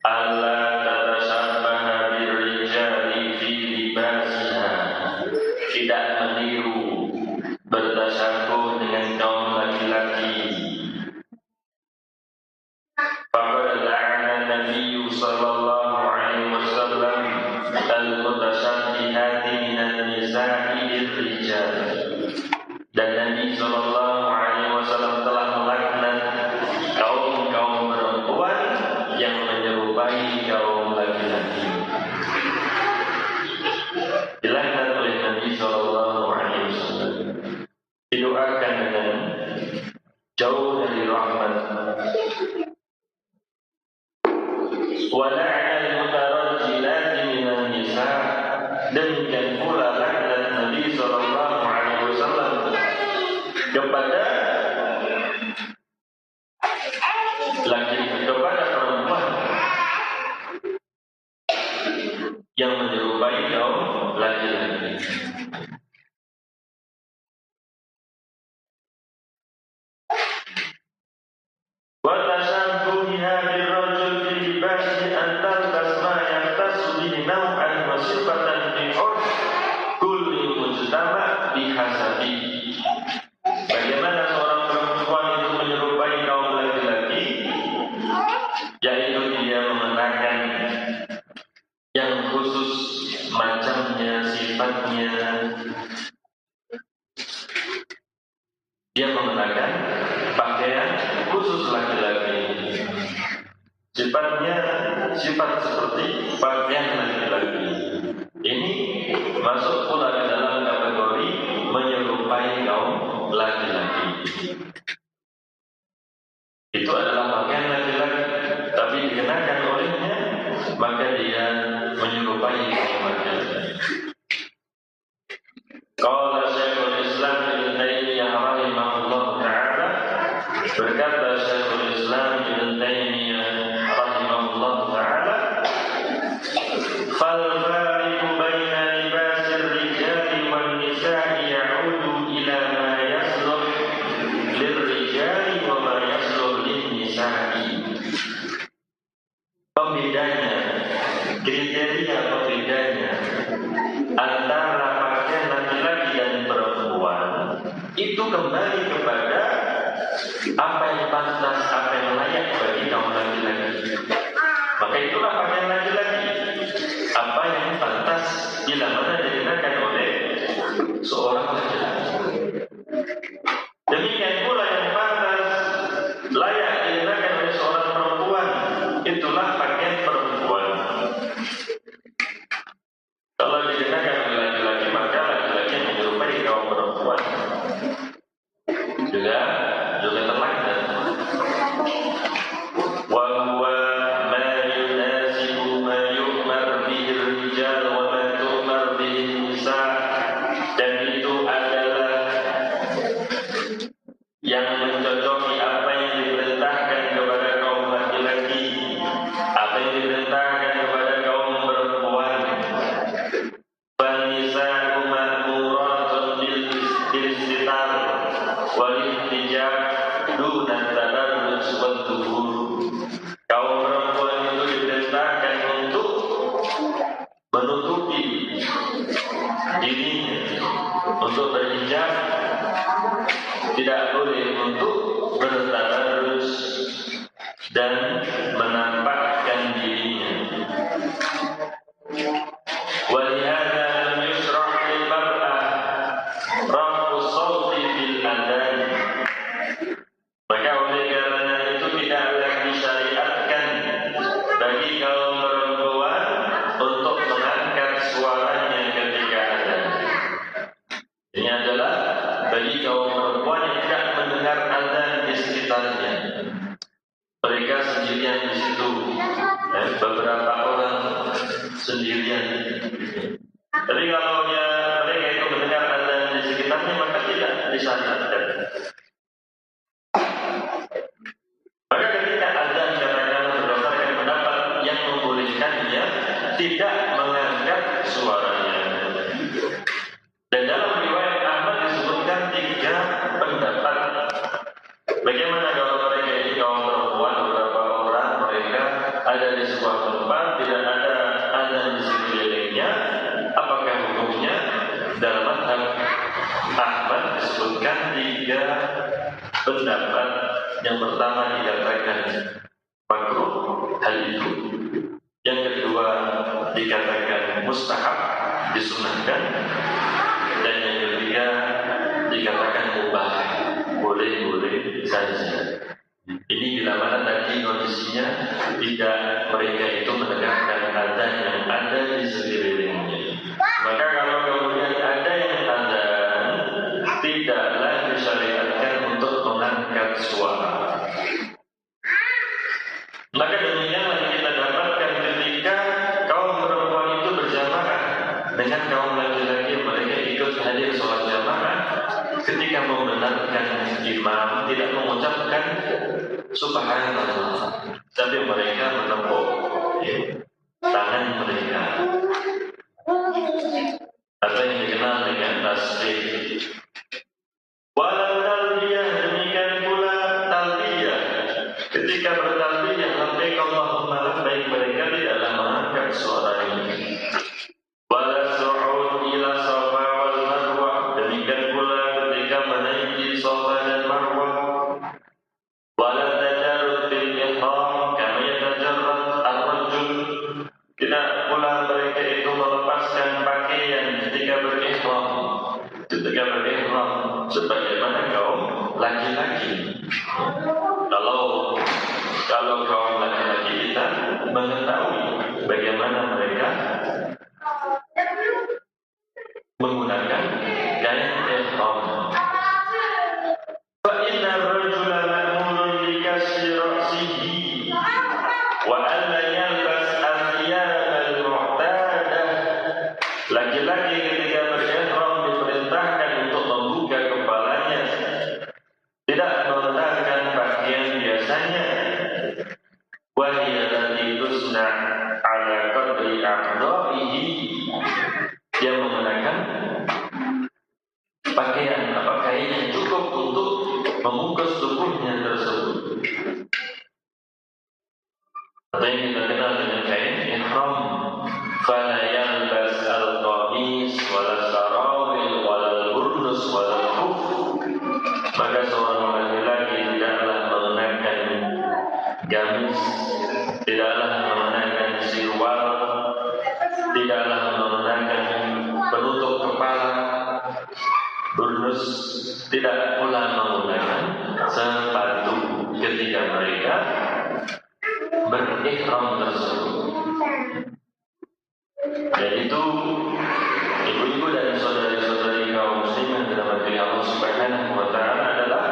alla tatashabbaha birrijali fi libasiha, tidak meniru, bertasyabuh dengan kaum laki-laki. Faqad la'ana Nabi sallallahu alaihi wasallam al-mutashabbihati minan nisa'i birrijal, dan Nabi sallallahu alaihi wasallam telah melaknat dari rahmat. Wa la'anal mutarajjilati minan nisa, demikian pula laknat Nabi sallallahu alaihi wasallam kepada kepada perempuan yang menyerupai kaum laki-laki. Wa tashabbuhiha birrajul fi libasi an talbas ma yahtasu bihi naw'an wa sifatan fi urf kulli mujtama bihasabi. Bagaimana seorang perempuan itu menyerupai kaum laki-laki, yaitu dia mengenakan yang khusus macamnya, sifatnya. Dia mengenakan pakaian khusus laki-laki, sifatnya sifat seperti pakaian laki-laki. Ini masuk pula ke dalam kategori menyerupai kaum laki-laki. Itu adalah pakaian laki-laki, tapi dikenakan olehnya, maka dia menyerupai kaum laki-laki. Qala Syekhul Islam Ibnu Taimiyah rahimahullah taala, berkata Syekhul Islam Ibnu Taimiyah rahimahullah taala, fal fariqu baina libasir rijali wan nisa'i ya'udu ila ma yasluh lirrijali wa ma yasluh lin-nisa'i. Pembedanya, kriteria pembedanya antara pakaian laki-laki dan perempuan itu kembali kepada apa yang pantas, apa yang layak bagi kaum laki-laki. Maka itulah pakaian laki-laki, apa yang pantas bila mana dikenakan oleh seorang laki-laki. Demikian pula yang pantas, layak dikenakan oleh seorang perempuan, itulah pakaian perempuan. Kalau dikenakan oleh laki-laki, maka laki-laki yang menyerupai kaum perempuan juga terlaknat. Wa huwa ma yunasibu ma yu'mar bihi rijal wa ma tu'mar bihi nisa, dan itu adalah yang mencocoki apa yang diperintahkan kepada kaum laki-laki, apa yang diperintahkan kepada kaum perempuan. Fanisa'u ma'muratun bil-istitar wal-ihtijab duna tadarruj wal-duhur. Kaum perempuan itu diperintahkan untuk menutupi dirinya, untuk berhijab, tidak boleh untuk bertadarruj dan menampakkan dirinya. Walihada lam yusrah lil mar'ah raf'u shawti fil adhan. Maka oleh karena itu tidaklah disyariatkan bagi kaum perempuan untuk mengangkat suaranya ketika azan. Ini adalah bagi kaum perempuan yang tidak mendengar azan di sekitarnya. Mereka sendirian di situ, beberapa orang sendirian. Tapi kalau mereka itu mendengar azan di sekitarnya, maka tidak disyariatkan. Maka ketika azan katakanlah berdasarkan pendapat yang membolehkannya tidak mengangkat suaranya. Dan dalam riwayat Ahmad disebutkan 3 pendapat. Bagaimana kalau mereka ini kaum perempuan, beberapa orang mereka ada di sebuah tempat, tidak ada azan di sekelilingnya, apakah hukumnya? Dalam mazhab Ahmad disebutkan 3 pendapat. Yang pertama dikatakan makruh hal itu, yang kedua dikatakan mustahab, disunahkan, dan yang ketiga dikatakan mubah, boleh-boleh saja. Ini bila mana tadi kondisinya tidak mereka itu mendengarkan azan yang ada di sekelilingnya. Maka kalau kemudian ada yang azan, tidaklah disyariatkan untuk mengangkat suara. Subhanallah. Tapi mereka menepuk tangan mereka. Apa yang dikenal dengan tasbih. Walau talbiyah, demikian pula talbiyah. Ketika bertalbiyah, labbaik Allahumma labbaik, mereka tidaklah mengangkat suaranya. Wala su'ud ila Safa wal Marwah, demikian pula ketika menaiki Safa dan Marwah. Wala tajarrud bil ihram kama yatajarrad ar-rajul, tidak pula mereka itu melepaskan pakaian ketika berihram. Ketika berihram sebagaimana kaum laki-laki. Kalau kaum laki-laki kita mengetahui bagaimana mereka menggunakan kain ihram. Fa inna ar-rajula ma'murun bi kasri ra'sihi wa an la yalbas athiyab al-mu'tadah. Laki-laki ketika berihram diperintahkan untuk membuka kepalanya, tidak menggunakan pakaian biasanya. Wa hiya allati tusna' ala qadri a'dha'ihi, dia menggunakan pakaian kain yang cukup untuk membungkus tubuhnya tersebut. Atau yang kita kenal dengan kain ihram. Fala yalbas al-qamis wala sarawil wala burnus wala khuf, maka seorang laki-laki tidaklah mengenakan gamis, tidaklah mengenakan sirwal, tidaklah mengenakan penutup kepala, burnus, tidak pula menggunakan sepatu ketika mereka berihram tersebut. Dan itu ibu-ibu dan saudari-saudari kaum muslimin dalam hati Allah Subhanahu wa taala adalah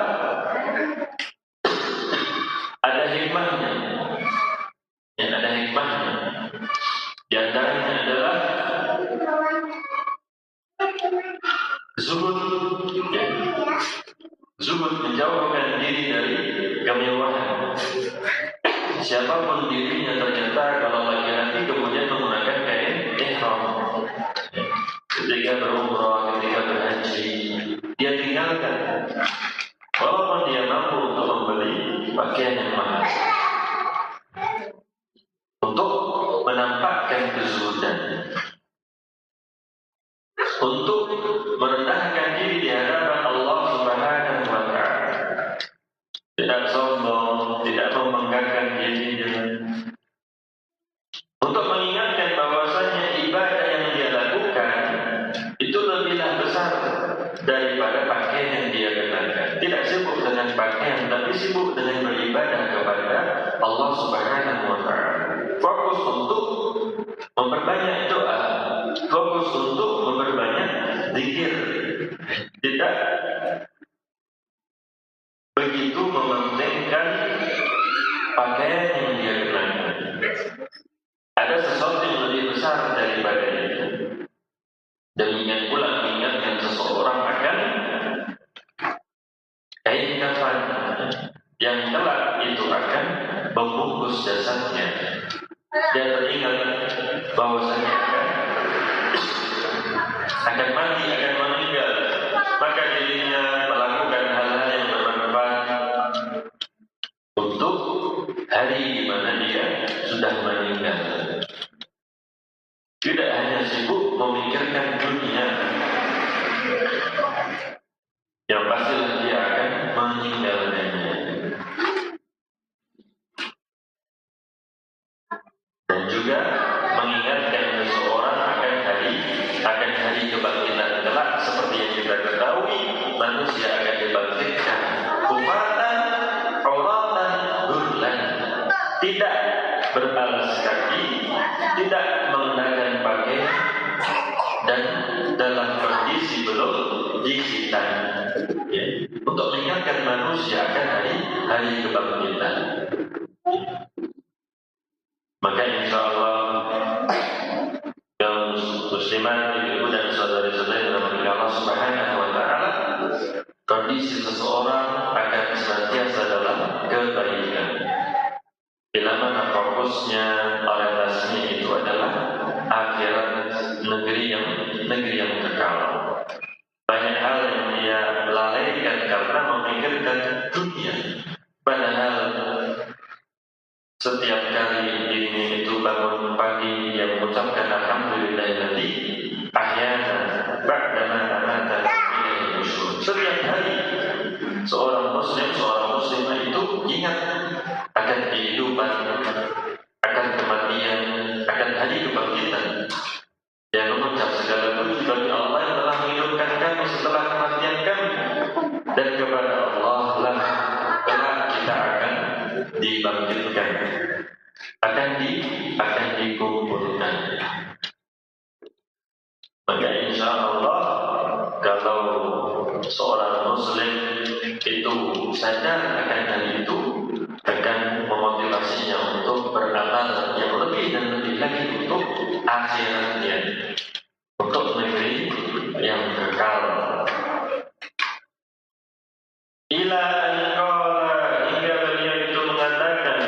ada hikmahnya. Yang ada hikmahnya. Di antaranya adalah zuhud, zuhud, menjauhkan diri dari kemewahan. Siapapun dirinya ternyata kalau laki-laki kemudian menggunakan kain ihram ketika berumrah, ketika berhaji, dia tinggalkan. Walaupun dia mampu untuk membeli pakaian yang mahal untuk menampakkan kezuhudan, untuk merendahkan diri di hadapan Allah Subhanahu wa taala. Tidak sombong, tidak membanggakan dirinya. Untuk mengingatkan bahwasanya ibadah yang dia lakukan itu lebihlah besar daripada pakaian yang dia kenakan. Tidak sibuk dengan pakaian, tapi sibuk dengan beribadah kepada Allah Subhanahu wa taala. Fokus untuk memperbanyak doa, fokus untuk memperbanyak zikir. Tidak begitu mementingkan pakaian yang dia kenakan. Ada sesuatu yang lebih besar daripada itu. Demikian pula mengingatkan seseorang akan kain kafan yang kelak itu akan membungkus jasadnya. Dia teringat bahwasanya akan mati, akan meninggal, maka dirinya melakukan hal-hal yang bermanfaat untuk hari di mana dia sudah meninggal. Tidak hanya sibuk memikirkan dunia, yang pastilah dia akan meninggalkannya. Dan juga mengingatkan seseorang akan hari kebangkitan kelak, seperti yang kita ketahui, manusia akan dibangkitkan kufatan, auratan, gurlan, tidak beralas kaki, tidak mengenakan pakaian, dan dalam kondisi belum dihitan, ya, untuk mengingatkan manusia akan hari kebangkitan. Maka insya Allah kaum muslimat, ibu dan saudari-saudari dalam Allah Subhanahu wa taala, kondisi seseorang akan senantiasa dalam kebaikan. setiap kali dirinya itu bangun pagi dia mengucapkan alhamdulillahilladzi ahyana ba'dama amatana ilaihi nusyur. Setiap hari seorang muslimah itu ingat akan kehidupan, akan kematian, akan hari kebangkitan. Dia mengucap segala puji bagi Allah yang telah menghidupkan kami setelah kematian kami, dan kepada Allah lah kelak kita akan dibangkitkan, akan dikumpulkan. Maka insya Allah kalau seorang muslim itu sadar akan hal itu, akan memotivasinya untuk beramal yang lebih dan lebih lagi untuk akhiratnya, untuk negeri yang kekal. Ila an qala, hingga beliau itu mengatakan,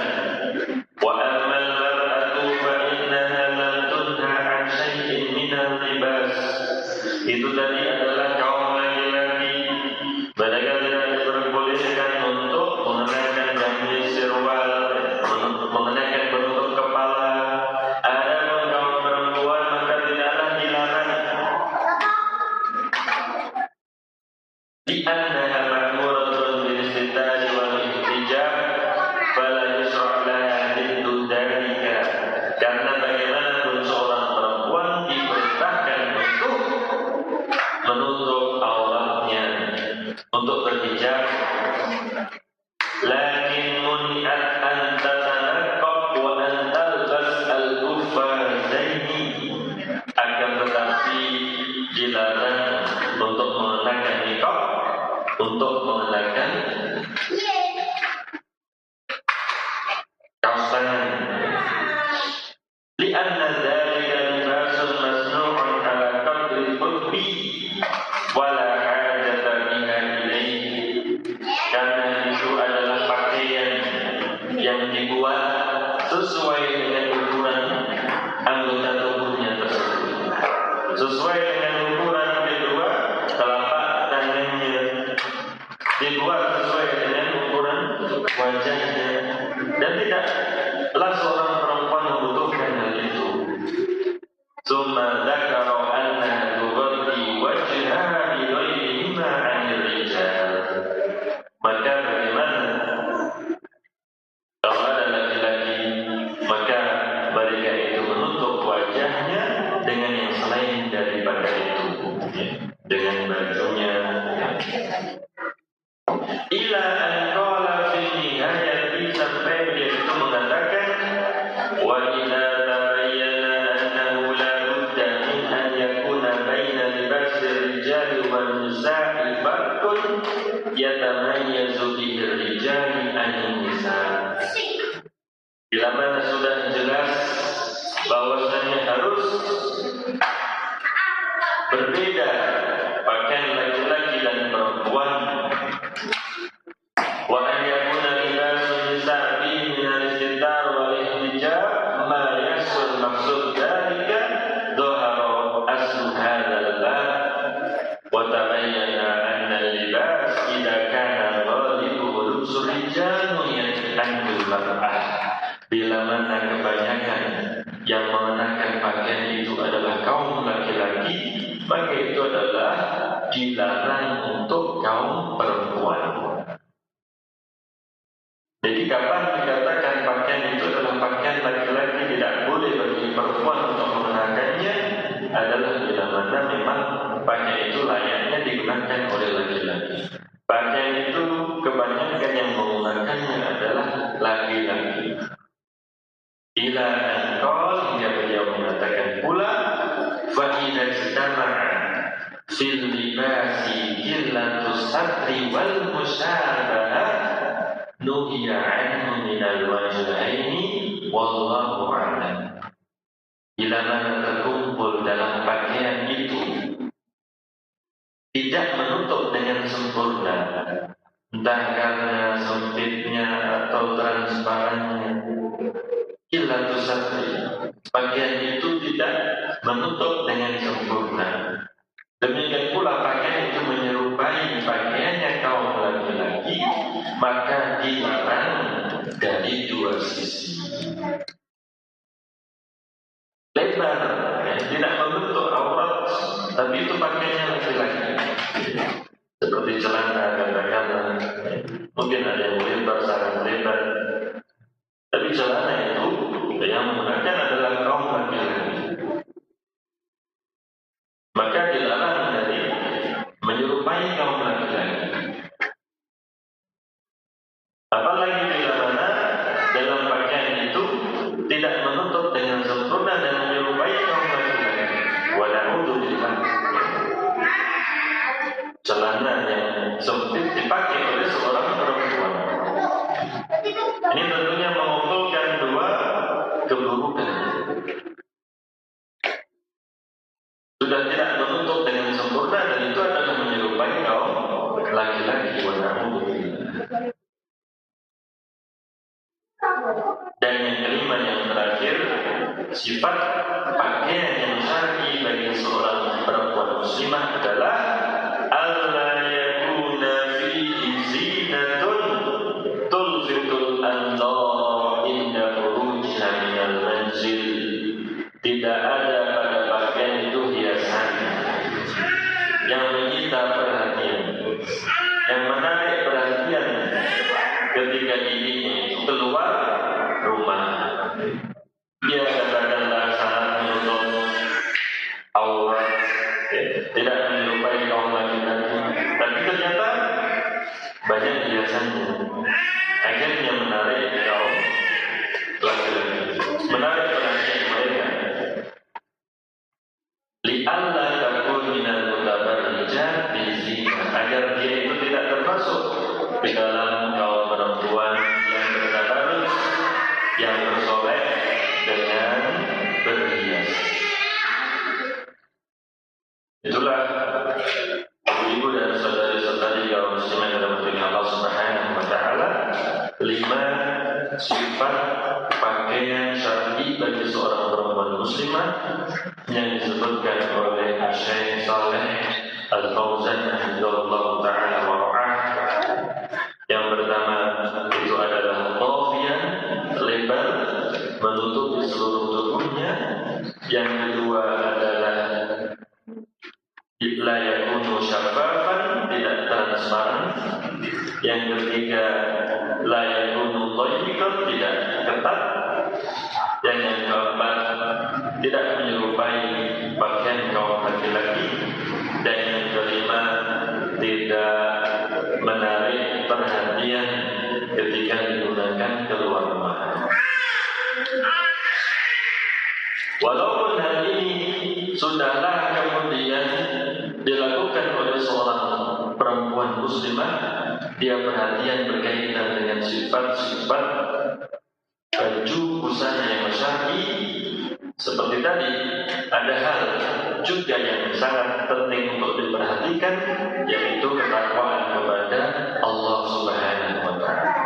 wa amal mar'atu fa innaha lam tunha an syai'in minal libas. Itu tadi adalah kaum laki-laki, mereka tidak diperbolehkan untuk mengenakan gamis sirwal, mengenakan penutup kepala. Adapun kaum perempuan maka tidaklah dilarang. Di annaha ma'muratun bil istitari wal ihtijab fala yusra' laha diddu dzalika. Karena bagaimanapun seorang perempuan diperintahkan untuk menutup auratnya, untuk berhijab, lakin muni'at an tatanaqqab wa an talbas al-kuffazaini, akan tetapi dilarang untuk mengenakan niqab, untuk mengenakan kaos tangan. Li'anna dzalika libasun masnu'un ala qadri hubbi wala hajata biha ilaihi. Karena itu adalah pakaian yang dibuat sesuai dengan ukuran anggota tubuhnya tersebut, sesuai dengan ukuran kedua telapak tangannya, dibuat sesuai dengan ukuran wajahnya, dan tidaklah seorang perempuan membutuhkan hal itu. Summa dzakara anna tughaddi wajhaha bi ghairihima 'anil rijal. Maka bagaimana kalau ada laki-laki, maka mereka itu menutup wajahnya dengan yang selain daripada itu, dengan bajunya. Ila an qala fi nihayati, sampai dia itu mengatakan, wa idza tabayyana annahu la budda min an yakuna baina libasi rijali wan nisa'i farqun yatamayyazu bihi rijali an nisa'. Bila mana sudah jelas bahwasanya harus berbeda pakaian laki-laki dan perempuan, wa an yakuna libasun nisa'i min al-istitar wal ihtijab ma yasul maksud dzalika dhahara aslu hadzal bab wa tabayyana anna al-libas idza kana ghalibuhu lubsul rijal yanqul mar'ah. Bila mana kebanyakan yang mengenakan pakaian itu adalah kaum laki-laki, maka itu adalah dilarang untuk kaum perempuan. Jadi kapan dikatakan pakaian itu adalah pakaian laki-laki, tidak boleh bagi perempuan untuk mengenakannya, adalah bila mana memang pakaian itu layaknya digunakan oleh laki-laki. Pakaian itu kebanyakan yang menggunakannya adalah laki-laki. Ila an-qal, hingga beliau mengatakan pula, fa idza istama'a fil libasi qillatus satri wal musabahah nuhiya anhu minal wajhaini wallahu a'lam. Bila mana terkumpul dalam pakaian itu tidak menutup dengan sempurna, entah karena sempitnya atau transparannya, qillatus satri, pakaian itu tidak menutup dengan sempurna. Demikian pula pakaian itu menyerupai pakaiannya kaum laki-laki, maka dilarang dari dua sisi. Ini tentunya mengumpulkan dua keburukan. Sudah tidak menutup dengan sempurna, dan itu adalah menyerupai kaum laki-laki. Dan yang kelima, yang terakhir, sifat pakaian yang syar'i bagi seorang perempuan muslimah adalah alla yakuna fihi zinatun tulfitul anzar inda khurujiha minal manzil. Tidak ada pada pakaian itu hiasan yang menyita perhatian, yang menarik perhatian ketika dirinya keluar rumah. Dia katakanlah sangat menutup aurat, tidak menyerupai kaum laki-laki, tapi ternyata banyak hiasannya, akhirnya menarik kaum laki-laki, menarik perhatian mereka. Li'alla takun minal mutabarrijat bizina, agar dia itu tidak termasuk ke dalam kaum perempuan yang bertabarruj, yang bersolek dengan berhias. Itulah ibu dan saudari-saudari kaum muslimin yang dirahmati Allah Subhanahu wa taala, 5 sifat pakaian syar'i bagi seorang perempuan muslimah yang disebutkan oleh Syekh Shalih Al-Fauzan hafizahullah taala wa ra'ah. Yang pertama itu adalah dhafiyan, lebar, menutupi seluruh tubuhnya. Yang kedua adalah la yakunu syaffafan, tidak transparan. Yang ketiga la yakunu dhayiqan, tidak ketat. Dan yang keempat, tidak menyerupai pakaian kaum laki-laki. Dan yang kelima, tidak menarik perhatian ketika digunakan keluar rumah. Walaupun hal ini sudahlah kemudian dilakukan oleh seorang perempuan muslimah, dia perhatian berkaitan dengan sifat-sifat baju busana yang syar'i. Seperti tadi, ada hal juga yang sangat penting untuk diperhatikan, yaitu ketakwaan kepada Allah Subhanahu wa taala.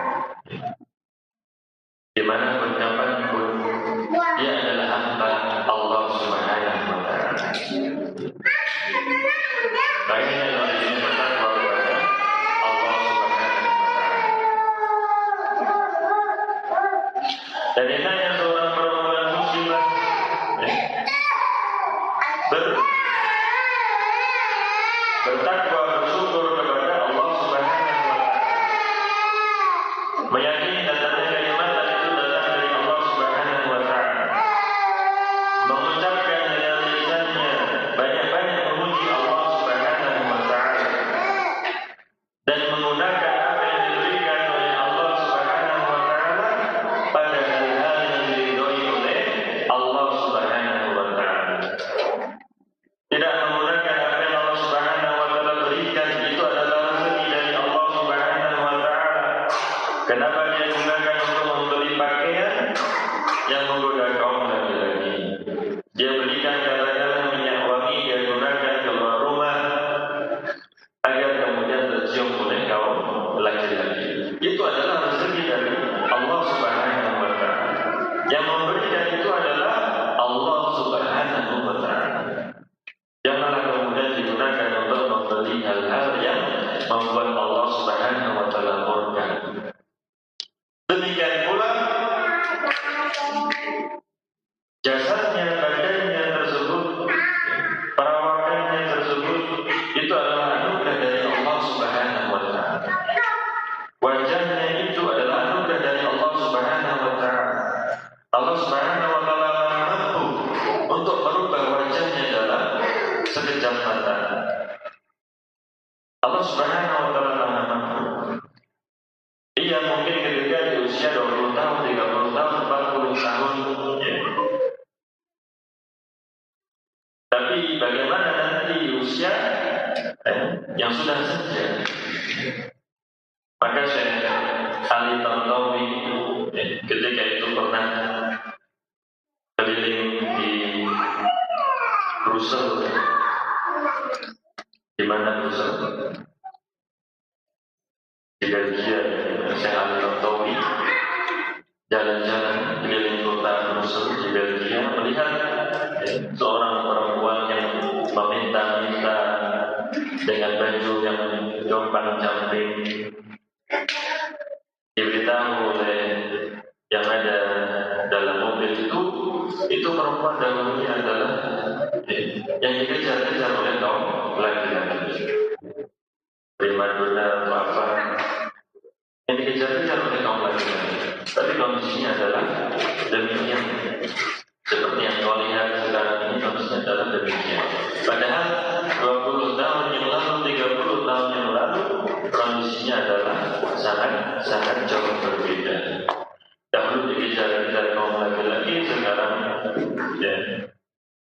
Di mana pun kapanpun dia adalah hamba Allah Subhanahu wa taala. Makanya kalau dia bertakwa kepada Allah Subhanahu wa taala. Dan hendaknya seorang perempuan muslimah bertakwa, bersyukur kepada Allah Subhanahu wa taala, meyakini datangnya kenikmatan itu datang dari Allah Subhanahu wa taala, mengucapkan dengan lisannya banyak-banyak memuji Allah Subhanahu wa taala, dan menggunakan apa yang diberikan oleh Allah Subhanahu wa taala pada hal-hal yang diridhoi oleh Allah Subhanahu wa taala. Tidak menggunakan apa yang Allah Subhanahu wa taala berikan, itu adalah rezeki dari Allah Subhanahu wa taala. Kenapa dia gunakan untuk membeli pakaian yang menggoda kaum laki-laki? Dia belikan katakanlah minyak wangi, dia gunakan keluar rumah agar kemudian tercium oleh kaum laki-laki. Itu adalah rezeki dari Allah Subhanahu wa taala. Yang memberikan itu adalah Allah Subhanahu wa taala. Janganlah kemudian digunakan untuk membeli hal-hal yang membuat Allah Subhanahu wa taala murka. Demikian pula jasadnya, badannya tersebut, perawakannya tersebut, itu adalah anugerah dari Allah Subhanahu wa taala. Wajahnya itu adalah anugerah dari Allah Subhanahu wa taala. Allah Subhanahu wa taala mampu untuk merubah wajahnya dalam sekejap mata. Allah Subhanahu wa taala mampu. Ia mungkin ketika di usia 20 tahun, 30 tahun, 40 tahun seorang perempuan yang meminta-minta dengan baju yang compang-camping, diberitahu oleh yang ada dalam mobil itu perempuan dahulunya adalah yang dikejar-kejar oleh kaum laki-laki, primadona atau apa, yang dikejar-kejar oleh kaum laki-laki. Tapi kondisinya adalah demikian. Seperti yang kau lihat sekarang ini kondisinya adalah demikian. Padahal 20 tahun yang lalu, 30 tahun yang lalu kondisinya adalah sangat jauh berbeda. Dahulu dikejar-kejar kaum laki-laki, sekarang ya,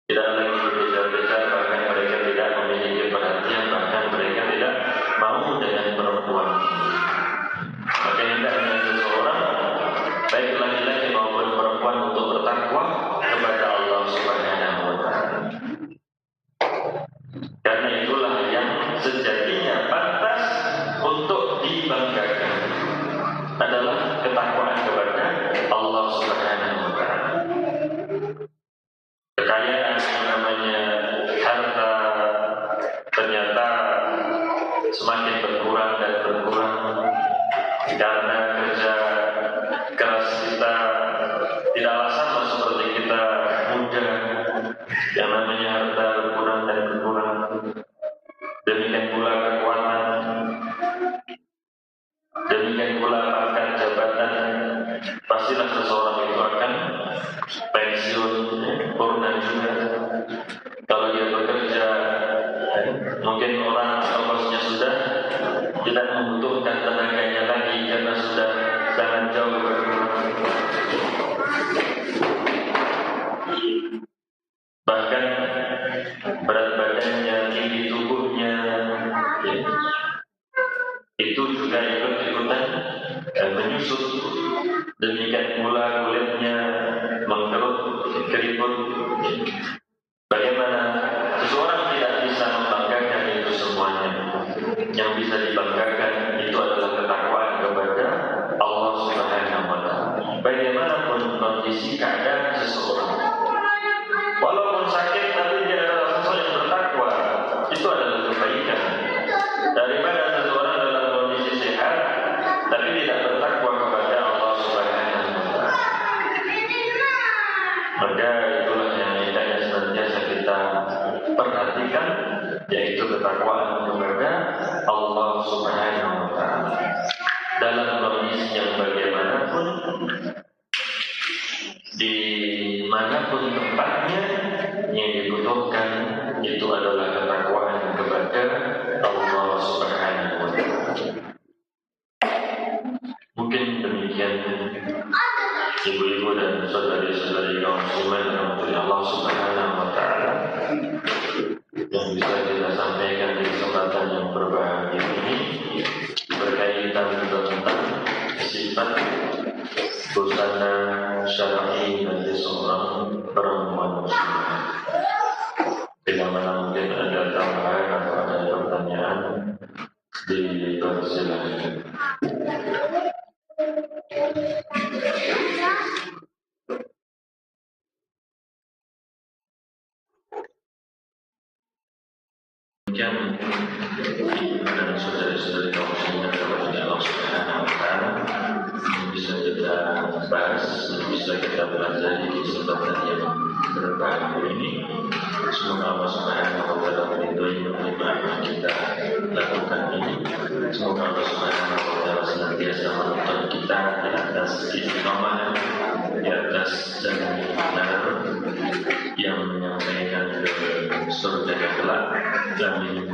tidak lagi dikejar-kejar, bahkan mereka tidak memiliki perhatian, bahkan mereka tidak mau dengan perempuan. Maka hendaknya seseorang, baik laki-laki maupun perempuan, untuk bertakwa kepada Allah Subhanahu wa Ta'ala. Karena itulah yang sejatinya pantas untuk dibanggakan adalah ketakwaan kepada Allah Subhanahu wa Ta'ala. Kekayaan yang namanya harta ternyata semakin berkurang dan berkurang karena kerja keras kita tidaklah sama seperti kita muda. Yang namanya harta berkurang dan berkurang. Demikian pula kekuatan, demikian pula pangkat jabatan. Pastilah seseorang itu akan pensiun, purna juga. Kalau dia bekerja, mungkin orang atau bosnya sudah tidak membutuhkan tenaganya lagi karena sudah sangat jauh berkurang. Bahkan berat badannya, tinggi tubuhnya, ya, itu juga ikut-ikutan menyusut. Demikian pula kulitnya mengkerut, keriput. Bagaimana seseorang tidak bisa membanggakan itu semuanya. Yang bisa dibanggakan itu adalah ketakwaan kepada Allah Subhanahu wa Ta'ala. Bagaimanapun kondisi keadaan seseorang, walaupun sakit tapi dia adalah seseorang yang bertakwa, itu adalah kebaikan. Daripada seseorang dalam kondisi sehat tapi tidak bertakwa kepada Allah Subhanahu wa Ta'ala. Maka itulah yang hendaknya senantiasa kita perhatikan, yaitu ketakwaan kepada Allah Subhanahu wa Ta'ala. Dalam kondisi yang bagaimanapun, dimanapun tempatnya, yang dibutuhkan itu adalah ketakwaan kepada Allah Subhanahu wa Ta'ala. Mungkin demikian ibu-ibu dan saudari-saudari kaum muslimin yang dari Allah Subhanahu wa Ta'ala yang bisa kita sampaikan di kesempatan yang berbahagia ini, berkaitan tentang sifat busana syar'i bagi seorang perempuan muslimah. Bila mana mungkin ada tambahan atau ada pertanyaan, dipersilakan. Demikian dan saudara-saudari kaum muslimin kepada Allah Subhanahu wa Ta'ala yang bisa kita bahas, yang bisa kita pelajari di kesempatan yang berbahagia ini. Semoga Allah Subhanahu wa Ta'ala meridhoi apa yang kita lakukan ini. Semoga Allah Subhanahu wa Ta'ala senantiasa menuntun kita di atas istiqamah, di atas jalan yang benar, yang menyampaikan ke surga yang kelak. Amin.